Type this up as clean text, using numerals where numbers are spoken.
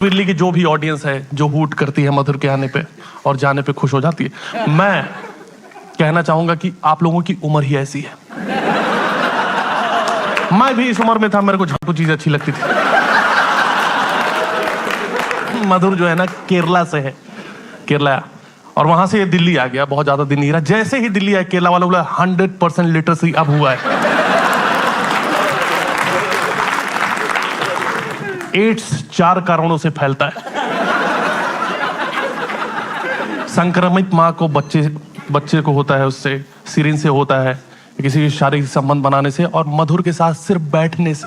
बिरली की जो भी ऑडियंस है जो हूट करती है मधुर के आने पे और जाने पे खुश हो जाती है, मैं कहना चाहूंगा कि आप लोगों की उम्र ही ऐसी है। मैं भी इस उम्र में था, मेरे को झाटू चीज अच्छी लगती थी। मधुर जो है ना केरला से है, केरला, और वहां से ये दिल्ली आ गया, बहुत ज्यादा दिन नहीं रहा। जैसे ही दिल्ली आया केरला वाला बोला 100% लिटरेसी अब हुआ है। एड्स 4 कारणों से फैलता है। संक्रमित मां को बच्चे को होता है, उससे सिरिंज से होता है, किसी शारीरिक संबंध बनाने से, और मधुर के साथ सिर्फ बैठने से।